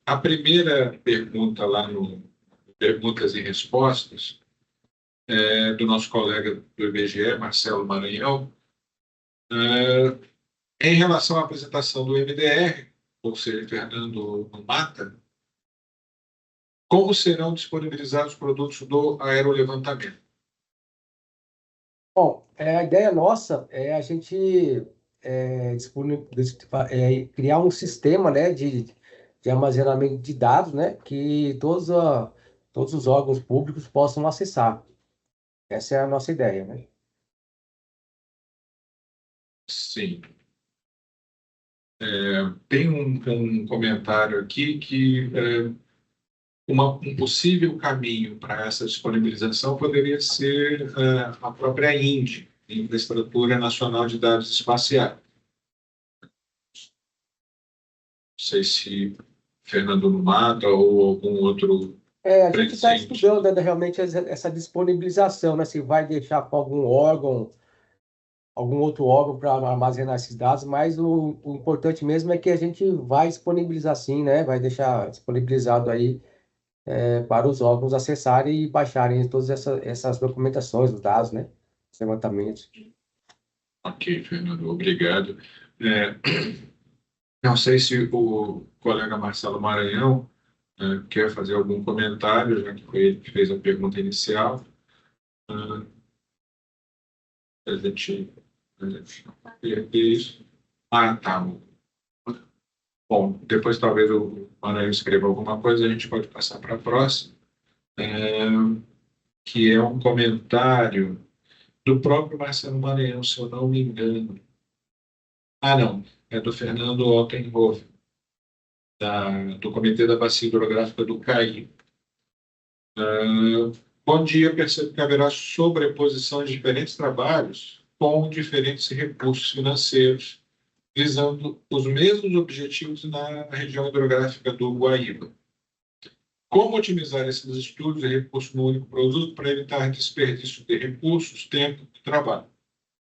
A primeira pergunta lá no Perguntas e Respostas é do nosso colega do IBGE, Marcelo Maranhão, em relação à apresentação do MDR, ou seja, Fernando Mata, como serão disponibilizados os produtos do aerolevantamento? Bom, a ideia nossa é a gente criar um sistema, né, de armazenamento de dados, né, que todos os órgãos públicos possam acessar. Essa é a nossa ideia, né? Sim. Tem um comentário aqui que um possível caminho para essa disponibilização poderia ser a própria INDE, Infraestrutura Nacional de Dados Espaciais. Não sei se Fernando Mata ou algum outro A gente está presente. estudando, né, realmente essa disponibilização, né, se vai deixar com algum outro órgão para armazenar esses dados, mas o importante mesmo é que a gente vai disponibilizar sim, né, vai deixar disponibilizado aí para os órgãos acessarem e baixarem todas essas documentações, os dados, né? Os levantamentos. Ok, Fernando, obrigado. É, não sei se o colega Marcelo Maranhão quer fazer algum comentário, já que foi ele que fez a pergunta inicial. Ah, a gente perder isso. Ah, tá. Bom, depois talvez o Maranhão escreva alguma coisa, a gente pode passar para a próxima, é, que é um comentário do próprio Marcelo Maranhão, se eu não me engano. Ah, não, é do Fernando Altenhoff, do Comitê da Bacia Hidrográfica do CAI. Bom dia, percebo que haverá sobreposição de diferentes trabalhos com diferentes recursos financeiros, visando os mesmos objetivos na região hidrográfica do Guaíba. Como otimizar esses estudos e recursos no único produto para evitar desperdício de recursos, tempo e trabalho?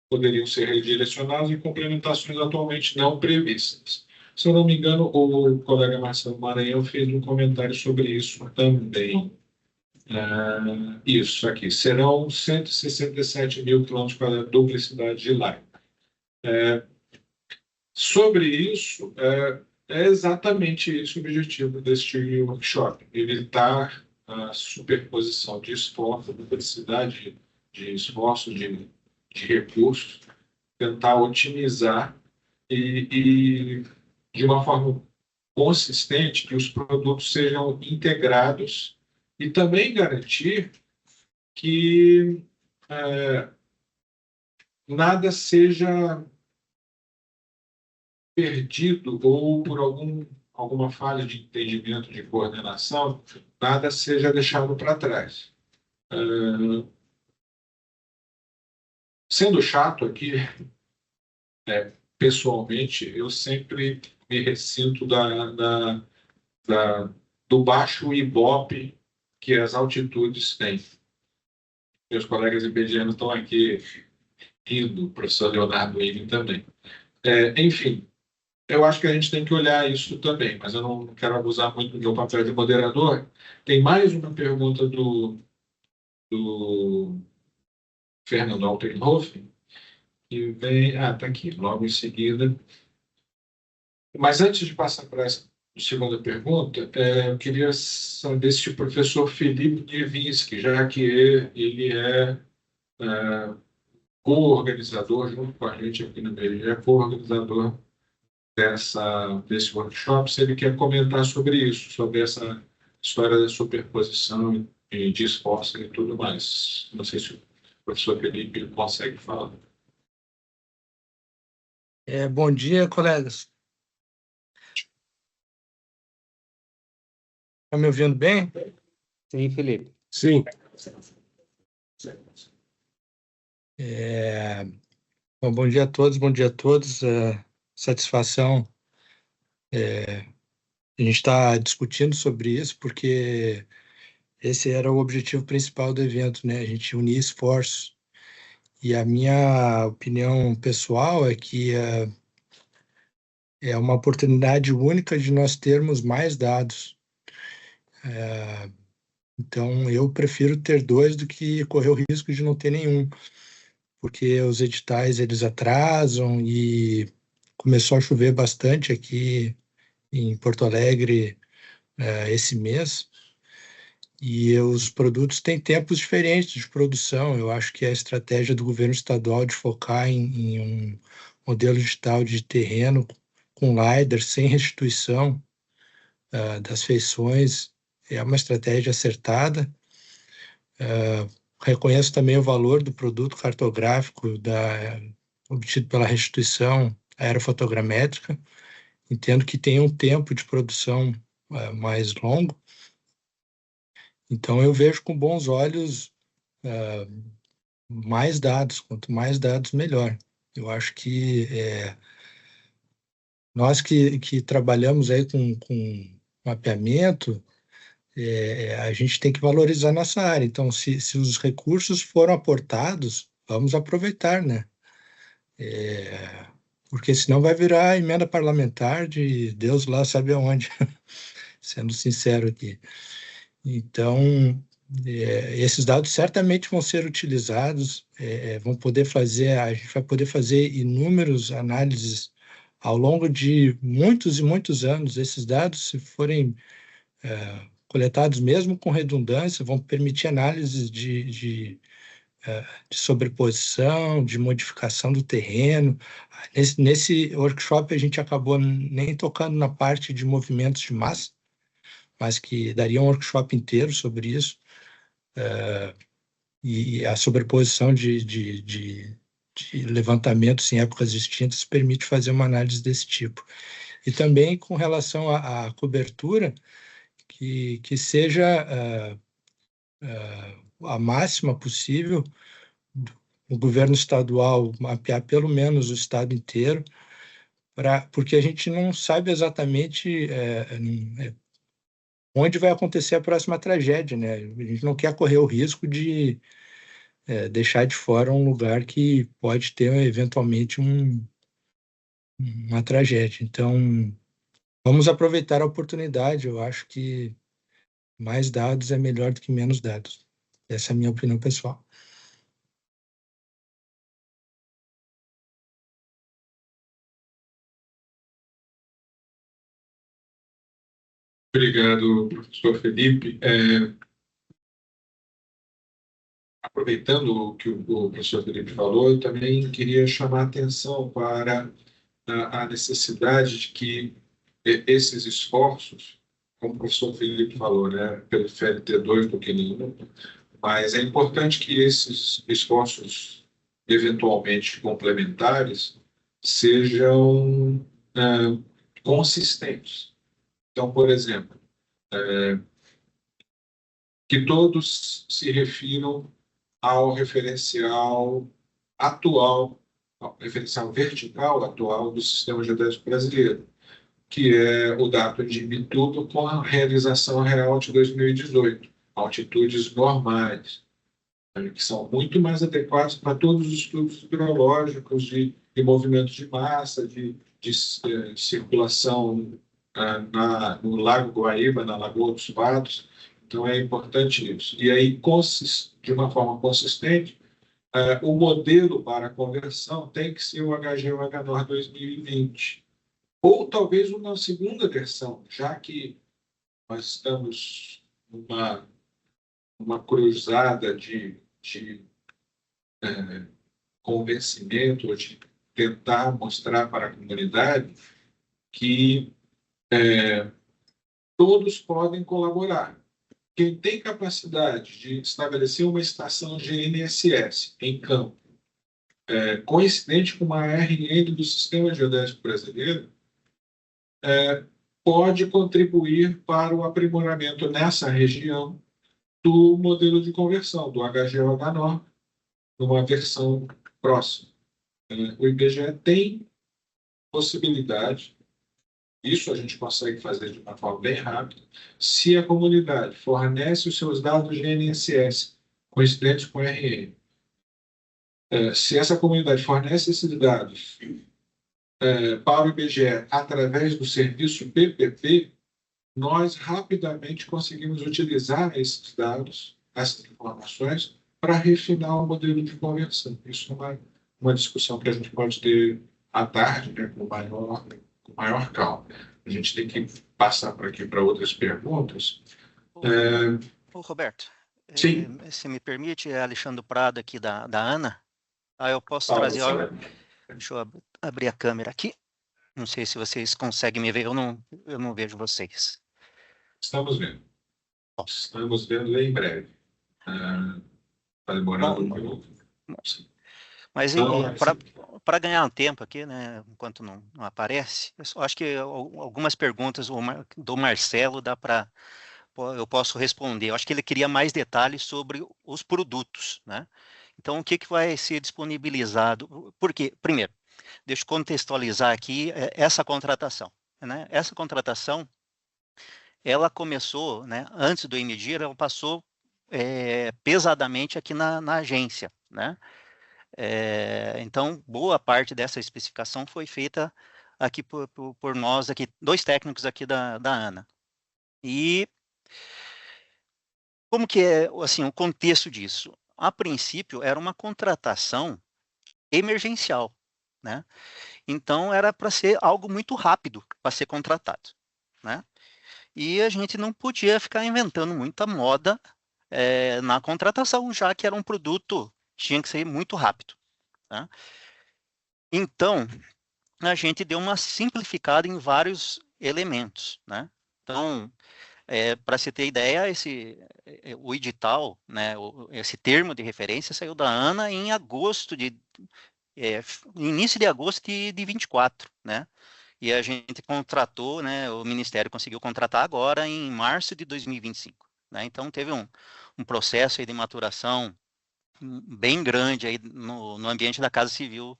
Poderiam ser redirecionados em complementações atualmente não previstas. Se eu não me engano, o colega Marcelo Maranhão fez um comentário sobre isso também. Isso aqui, serão 167 mil quilômetros quadrados de duplicidade de Lyme. Sobre isso, é exatamente esse o objetivo deste workshop, evitar a superposição de esforço, duplicidade de esforço, de recursos, tentar otimizar e, de uma forma consistente, que os produtos sejam integrados e também garantir que nada seja perdido ou por alguma falha de entendimento, de coordenação, nada seja deixado para trás. Sendo chato aqui, pessoalmente, eu sempre me ressinto do baixo ibope que as altitudes têm. Meus colegas iberianos estão aqui rindo, o professor Leonardo Wayne também. Enfim, eu acho que a gente tem que olhar isso também, mas eu não quero abusar muito do meu papel de moderador. Tem mais uma pergunta do Fernando Altenhoff, que vem. Ah, está aqui, logo em seguida. Mas antes de passar para essa segunda pergunta, eu queria saber se o professor Felipe Nievinski, já que ele é co-organizador, junto com a gente aqui no BRE, é co-organizador desse workshop, se ele quer comentar sobre isso, sobre essa história da superposição de esforço e tudo mais. Não sei se o professor Felipe consegue falar. Bom dia, colegas. Está me ouvindo bem? Sim, Felipe. Sim. Bom dia a todos, bom dia a todos. Satisfação. A gente está discutindo sobre isso porque esse era o objetivo principal do evento, né? A gente unir esforços. E a minha opinião pessoal é que é uma oportunidade única de nós termos mais dados. Então, eu prefiro ter 2 do que correr o risco de não ter nenhum, porque os editais eles atrasam e começou a chover bastante aqui em Porto Alegre esse mês, e os produtos têm tempos diferentes de produção. Eu acho que a estratégia do governo estadual de focar em um modelo digital de terreno com LiDAR, sem restituição das feições, é uma estratégia acertada. Reconheço também o valor do produto cartográfico obtido pela restituição aerofotogramétrica. Entendo que tem um tempo de produção mais longo. Então, eu vejo com bons olhos mais dados. Quanto mais dados, melhor. Eu acho que nós que trabalhamos aí com mapeamento, a gente tem que valorizar nossa área. Então, se os recursos foram aportados, vamos aproveitar, né? Porque senão vai virar emenda parlamentar de Deus lá sabe aonde, sendo sincero aqui. Então, esses dados certamente vão ser utilizados, a gente vai poder fazer inúmeras análises ao longo de muitos e muitos anos. Esses dados, se forem coletados mesmo com redundância, vão permitir análises de sobreposição, de modificação do terreno. Nesse workshop, a gente acabou nem tocando na parte de movimentos de massa, mas que daria um workshop inteiro sobre isso, e a sobreposição de levantamentos em épocas distintas permite fazer uma análise desse tipo. E também com relação à cobertura, que seja a máxima possível, o governo estadual mapear pelo menos o estado inteiro, porque a gente não sabe exatamente onde vai acontecer a próxima tragédia, né? A gente não quer correr o risco de deixar de fora um lugar que pode ter eventualmente uma tragédia. Então, vamos aproveitar a oportunidade. Eu acho que mais dados é melhor do que menos dados. Essa é a minha opinião pessoal. Obrigado, professor Felipe. Aproveitando o que o professor Felipe falou, eu também queria chamar a atenção para a necessidade de que esses esforços, como o professor Felipe falou, né, pelo FLT2 do que nenhum, mas é importante que esses esforços, eventualmente complementares, sejam consistentes. Então, por exemplo, que todos se refiram ao referencial atual, ao referencial vertical atual do sistema geodésico brasileiro, que é o dado de Bituba com a realização real de 2018, altitudes normais, que são muito mais adequados para todos os estudos hidrológicos de movimentos de massa, de circulação no Lago Guaíba, na Lagoa dos Patos. Então, é importante isso. E aí, de uma forma consistente, o modelo para a conversão tem que ser o HGU-HNOR 2020. Ou talvez uma segunda versão, já que nós estamos numa cruzada de convencimento, ou de tentar mostrar para a comunidade que todos podem colaborar. Quem tem capacidade de estabelecer uma estação GNSS em campo, coincidente com uma RN do Sistema Geodésico Brasileiro, pode contribuir para o aprimoramento nessa região do modelo de conversão, do HGU-HNOR, numa versão próxima. O IBGE tem possibilidade, isso a gente consegue fazer de uma forma bem rápida, se a comunidade fornece os seus dados GNSS coincidentes com RN. Se essa comunidade fornece esses dados para o IBGE através do serviço PPP, nós rapidamente conseguimos utilizar esses dados, essas informações, para refinar o modelo de conversão. Isso é uma discussão que a gente pode ter à tarde, né, com maior calma. A gente tem que passar por aqui para outras perguntas. Ô, Roberto, Sim. se me permite, é Alexandre Prado aqui da ANA. Eu posso Fala, trazer... Sara. Deixa eu abrir a câmera aqui. Não sei se vocês conseguem me ver, eu não vejo vocês. Estamos vendo. Estamos vendo em breve. Está demorando um minuto. Mas para ganhar um tempo aqui, né, enquanto não aparece, eu só acho que algumas perguntas do Marcelo eu posso responder. Eu acho que ele queria mais detalhes sobre os produtos, né? Então, o que vai ser disponibilizado? Porque, primeiro, deixa eu contextualizar aqui essa contratação, né? Essa contratação, ela começou, né, antes do Emidir, ela passou pesadamente aqui na agência, né? Então, boa parte dessa especificação foi feita aqui por nós, aqui, 2 técnicos aqui da ANA. E como que é assim, o contexto disso? A princípio, era uma contratação emergencial, né? Então, era para ser algo muito rápido para ser contratado, né? E a gente não podia ficar inventando muita moda na contratação, já que era um produto, tinha que ser muito rápido, tá? Então, a gente deu uma simplificada em vários elementos, né? Então, para se ter ideia, o edital, né, esse termo de referência saiu da ANA em agosto início de agosto de 24, né? E a gente contratou, né, o Ministério conseguiu contratar agora em março de 2025, né? Então, teve um processo aí de maturação bem grande aí no ambiente da Casa Civil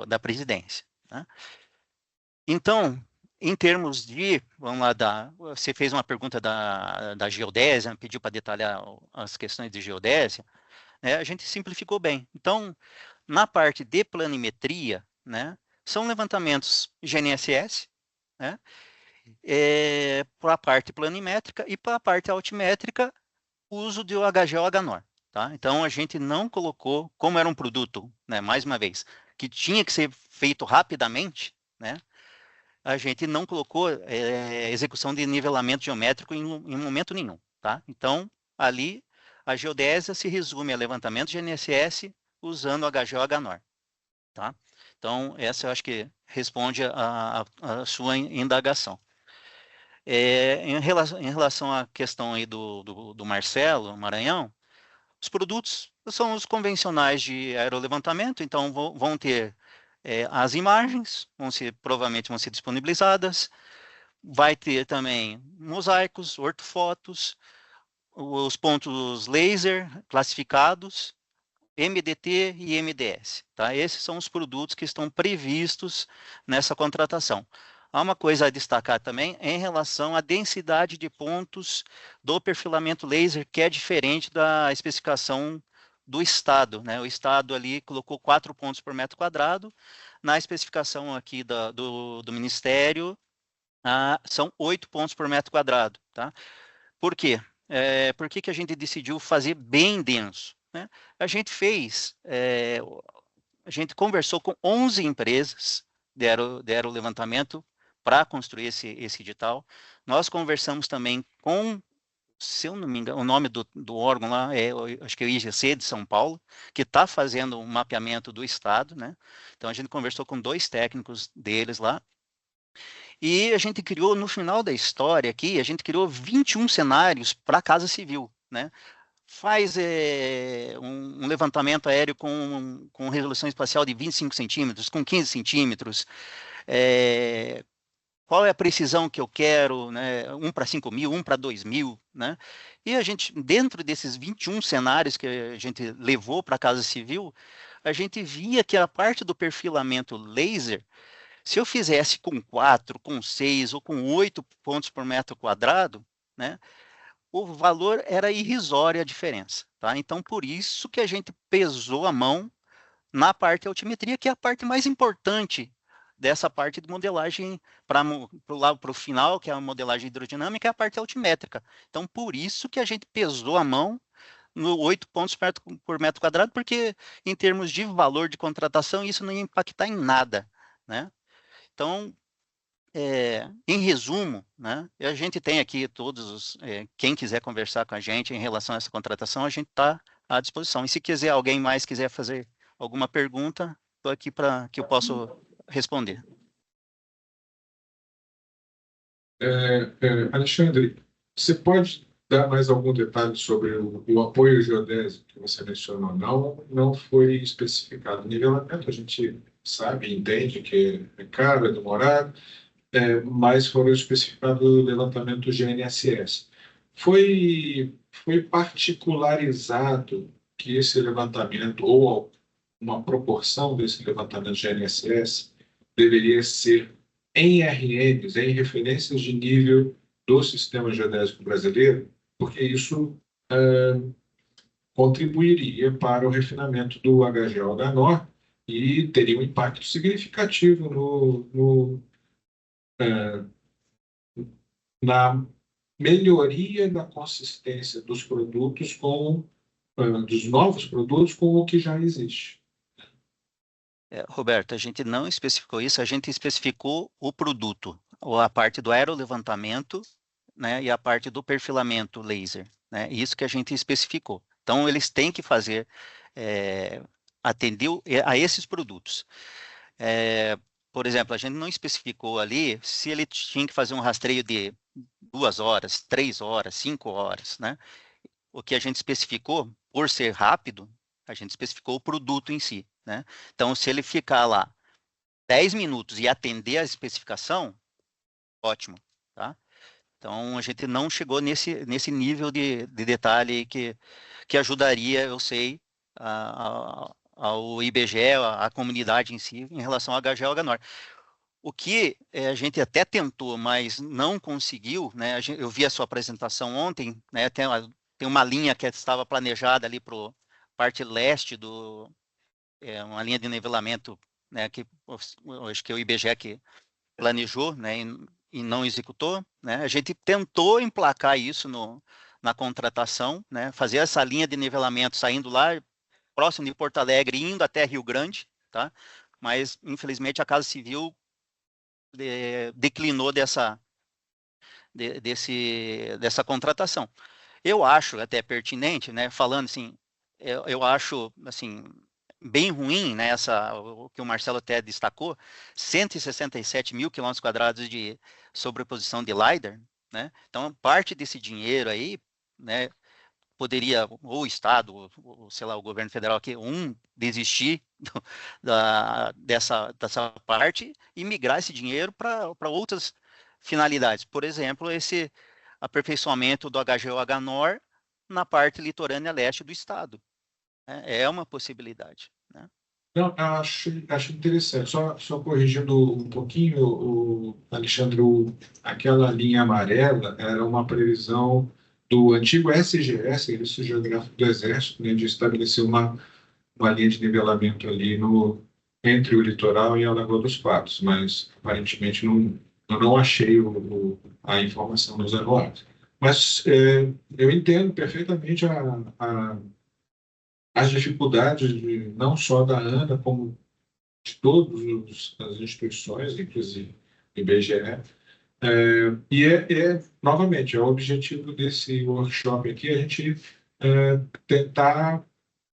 da presidência, né? Então, em termos de, vamos lá, você fez uma pergunta da geodésia, pediu para detalhar as questões de geodésia, né? A gente simplificou bem. Então, na parte de planimetria, né, são levantamentos GNSS, né, para a parte planimétrica e para a parte altimétrica, uso do HGO HNOR. Tá? Então, a gente não colocou, como era um produto, né, mais uma vez, que tinha que ser feito rapidamente, né, a gente não colocou execução de nivelamento geométrico em momento nenhum. Tá? Então, ali, a geodésia se resume a levantamento de GNSS usando o HGO HNOR. Tá? Então, essa eu acho que responde a sua indagação. Em relação à questão aí do Marcelo Maranhão, os produtos são os convencionais de aerolevantamento, então vão ter as imagens, provavelmente vão ser disponibilizadas, vai ter também mosaicos, ortofotos, os pontos laser classificados, MDT e MDS. Tá? Esses são os produtos que estão previstos nessa contratação. Há uma coisa a destacar também em relação à densidade de pontos do perfilamento laser, que é diferente da especificação do Estado, né? O Estado ali colocou 4 pontos por metro quadrado, na especificação aqui do Ministério, são 8 pontos por metro quadrado. Tá? Por quê? Por que a gente decidiu fazer bem denso? Né? A gente conversou com 11 empresas, deram o levantamento para construir esse edital. Nós conversamos também com, se eu não me engano, o nome do órgão lá acho que é o IGC de São Paulo, que está fazendo um mapeamento do estado, né? Então a gente conversou com 2 técnicos deles lá. E a gente criou, no final da história aqui, a gente criou 21 cenários para a Casa Civil, né? Faz um levantamento aéreo com resolução espacial de 25 centímetros, com 15 centímetros, qual é a precisão que eu quero, né? 1 para 5.000, 1 para 2.000, né? E a gente, dentro desses 21 cenários que a gente levou para a Casa Civil, a gente via que a parte do perfilamento laser, se eu fizesse com 4, com 6 ou com 8 pontos por metro quadrado, né, o valor era irrisório a diferença. Tá? Então, por isso que a gente pesou a mão na parte de altimetria, que é a parte mais importante dessa parte de modelagem para o final, que é a modelagem hidrodinâmica, é a parte altimétrica. Então, por isso que a gente pesou a mão no 8 pontos por metro quadrado, porque em termos de valor de contratação, isso não ia impactar em nada, né? Então, em resumo, né, a gente tem aqui quem quiser conversar com a gente em relação a essa contratação, a gente está à disposição. E se alguém mais quiser fazer alguma pergunta, estou aqui para que eu possa responder. Alexandre, você pode dar mais algum detalhe sobre o apoio geodésico que você mencionou? Não foi especificado. O nivelamento a gente sabe, entende que é caro, é demorado, mas foram especificados o levantamento GNSS. Foi particularizado que esse levantamento, ou uma proporção desse levantamento GNSS, deveria ser em RNs, em referências de nível do sistema geodésico brasileiro, porque isso contribuiria para o refinamento do HGO-HNOR e teria um impacto significativo na melhoria da consistência dos produtos dos novos produtos com o que já existe. Roberto, a gente não especificou isso, a gente especificou o produto, ou a parte do aerolevantamento, né, e a parte do perfilamento laser, né, isso que a gente especificou. Então, eles têm que fazer, atender a esses produtos. Por exemplo, a gente não especificou ali se ele tinha que fazer um rastreio de 2 horas, 3 horas, 5 horas, né? O que a gente especificou, por ser rápido, a gente especificou o produto em si, né? Então, se ele ficar lá 10 minutos e atender a especificação, ótimo, tá? Então, a gente não chegou nesse nível de detalhe que ajudaria, eu sei, ao IBGE, a comunidade em si, em relação ao HGO-HNOR. O que a gente até tentou, mas não conseguiu, né? Eu vi a sua apresentação ontem, né? Tem uma linha que estava planejada ali para a parte leste uma linha de nivelamento, né? Que acho que é o IBGE que planejou, né? E não executou, né? A gente tentou emplacar isso na contratação, né? Fazer essa linha de nivelamento saindo lá próximo de Porto Alegre, indo até Rio Grande, tá? Mas infelizmente a Casa Civil declinou dessa contratação. Eu acho até pertinente, né? Falando assim, eu acho assim bem ruim, né? O que o Marcelo até destacou, 167 mil quilômetros quadrados de sobreposição de LiDAR, né? Então parte desse dinheiro aí, né? Poderia ou o Estado, ou, sei lá, o governo federal aqui, desistir dessa parte e migrar esse dinheiro para outras finalidades. Por exemplo, esse aperfeiçoamento do HGO-HNOR na parte litorânea leste do Estado. É uma possibilidade, né? Não, acho interessante. Só corrigindo um pouquinho, Alexandre, aquela linha amarela era uma previsão do antigo SGS, Serviço Geográfico do Exército, né, de estabelecer uma linha de nivelamento ali entre o litoral e a Lagoa dos Patos, mas aparentemente eu não achei a informação nos anuários. Mas eu entendo perfeitamente as dificuldades não só da ANA, como de todas as instituições, inclusive o IBGE. Novamente, o objetivo desse workshop aqui é a gente tentar,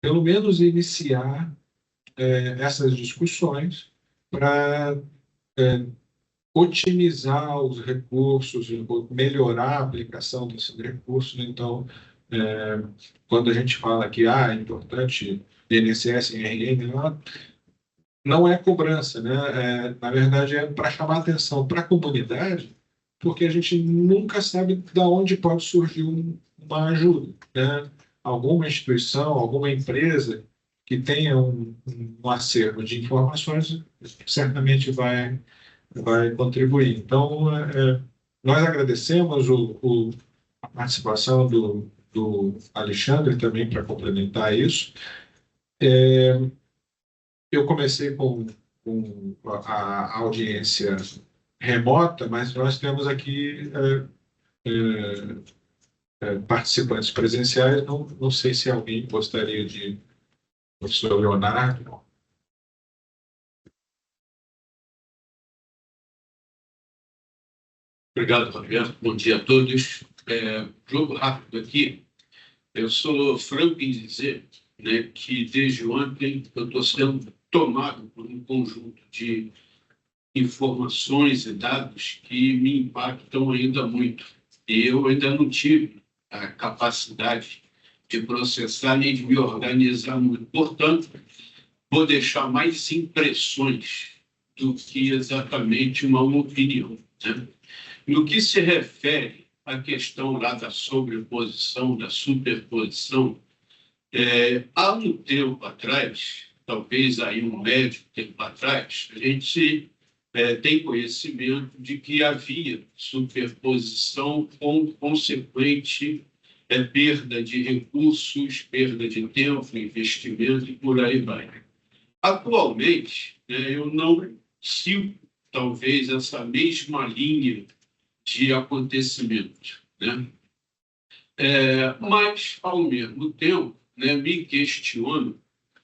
pelo menos, iniciar essas discussões para otimizar os recursos, melhorar a aplicação desses recursos. Então, quando a gente fala que é importante INSS e RN, não é cobrança, né? Na verdade, é para chamar atenção para a comunidade, porque a gente nunca sabe de onde pode surgir uma ajuda, né? Alguma instituição, alguma empresa que tenha um acervo de informações certamente vai contribuir. Então, nós agradecemos a participação do Alexandre também para complementar isso. eu comecei com a audiência remota, mas nós temos aqui participantes presenciais. Não sei se alguém gostaria de... Professor Leonardo. Obrigado, Roberto. Bom dia a todos. Jogo rápido aqui. Eu sou franco em dizer, né, que desde ontem eu estou sendo tomado por um conjunto de informações e dados que me impactam ainda muito. E eu ainda não tive a capacidade de processar nem de me organizar muito. Portanto, vou deixar mais impressões do que exatamente uma opinião, né? No que se refere à questão lá da sobreposição, da superposição, há um tempo atrás, talvez aí um médio tempo atrás, a gente tem conhecimento de que havia superposição com consequente perda de recursos, perda de tempo, investimento e por aí vai. Atualmente, eu não sigo, talvez, essa mesma linha de acontecimento, né? Mas, ao mesmo tempo, né, me questiono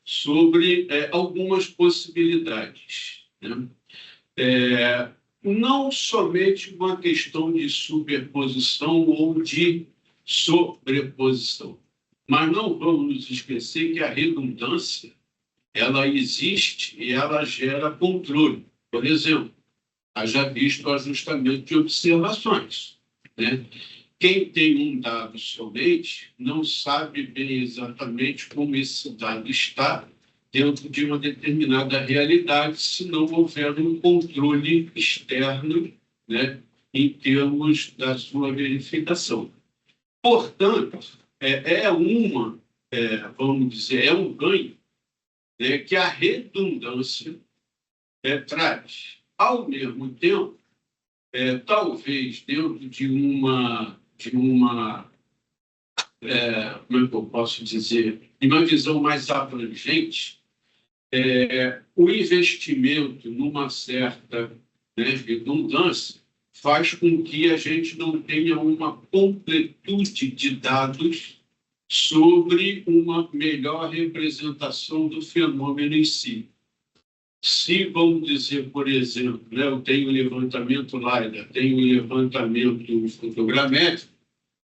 sobre algumas possibilidades, né? Não somente uma questão de superposição ou de sobreposição, mas não vamos nos esquecer que a redundância ela existe e ela gera controle. Por exemplo, haja visto o ajustamento de observações, né? Quem tem um dado somente não sabe bem exatamente como esse dado está dentro de uma determinada realidade, se não houver um controle externo, né, em termos da sua verificação. Portanto, vamos dizer, é um ganho, né, que a redundância traz. Ao mesmo tempo, talvez dentro de uma como é que eu posso dizer, de uma visão mais abrangente, o investimento numa certa, né, redundância faz com que a gente não tenha uma completude de dados sobre uma melhor representação do fenômeno em si. Se, vamos dizer, por exemplo, né, eu tenho levantamento LiDAR, tenho levantamento fotogramétrico,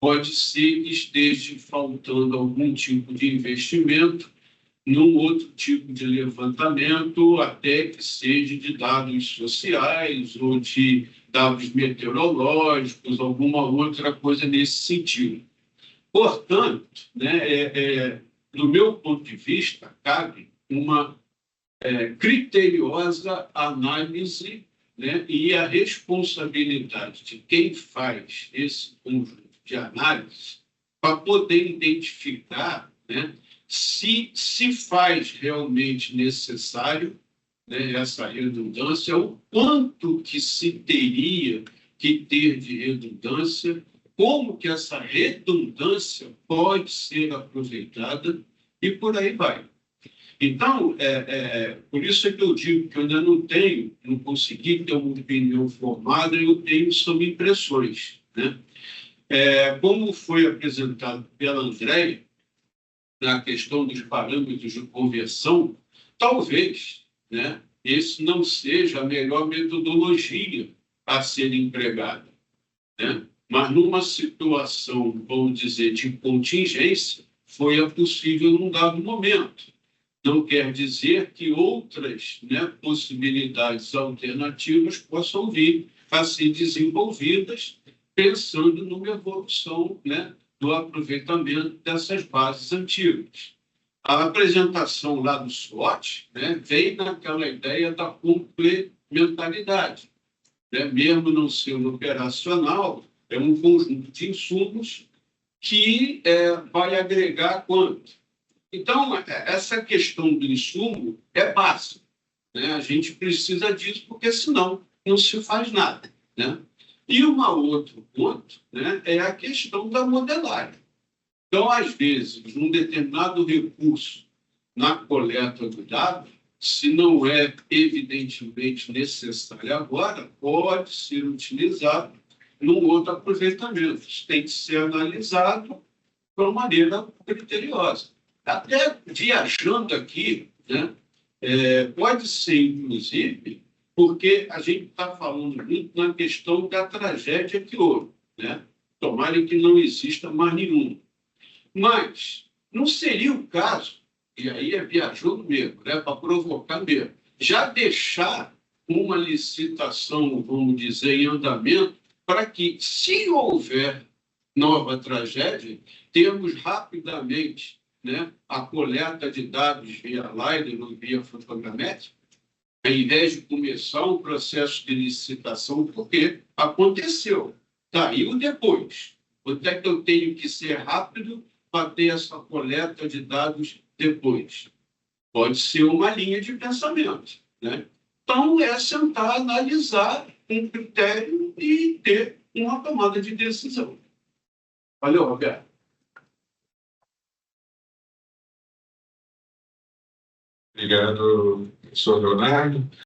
pode ser que esteja faltando algum tipo de investimento num outro tipo de levantamento, até que seja de dados sociais ou de dados meteorológicos, alguma outra coisa nesse sentido. Portanto, né, do meu ponto de vista, cabe uma criteriosa análise, né, e a responsabilidade de quem faz esse conjunto de análise para poder identificar, né, se faz realmente necessário, né, essa redundância, o quanto que se teria que ter de redundância, como que essa redundância pode ser aproveitada e por aí vai. Então, por isso é que eu digo que eu ainda não consegui ter uma opinião formada, eu tenho sobre impressões, né? Como foi apresentado pela Andréia, na questão dos parâmetros de conversão, talvez, né, esse não seja a melhor metodologia a ser empregada, né? Mas numa situação, vamos dizer, de contingência, foi a possível num dado momento. Não quer dizer que outras, né, possibilidades alternativas possam vir a ser desenvolvidas pensando numa evolução, né, do aproveitamento dessas bases antigas. A apresentação lá do SWOT, né, vem naquela ideia da complementaridade, né? Mesmo não sendo operacional, é um conjunto de insumos que vai agregar quanto? Então, essa questão do insumo é básica, né? A gente precisa disso, porque senão não se faz nada, né? E um outro ponto, né, é a questão da modelagem. Então, às vezes, num determinado recurso na coleta do dado, se não é evidentemente necessário agora, pode ser utilizado num outro aproveitamento. Isso tem que ser analisado de uma maneira criteriosa. Até viajando aqui, né, pode ser, inclusive, porque a gente está falando muito na questão da tragédia que houve, né? Tomara que não exista mais nenhuma. Mas não seria o caso, e aí é viajando mesmo, né, para provocar mesmo, já deixar uma licitação, vamos dizer, em andamento, para que, se houver nova tragédia, temos rapidamente, né, a coleta de dados via LiDAR ou via fotogramétrica, ao invés de começar um processo de licitação, porque aconteceu, caiu depois. Quanto é que eu tenho que ser rápido para ter essa coleta de dados depois? Pode ser uma linha de pensamento, né? Então, é sentar, analisar um critério e ter uma tomada de decisão. Valeu, Roberto. Obrigado, professor Leonardo.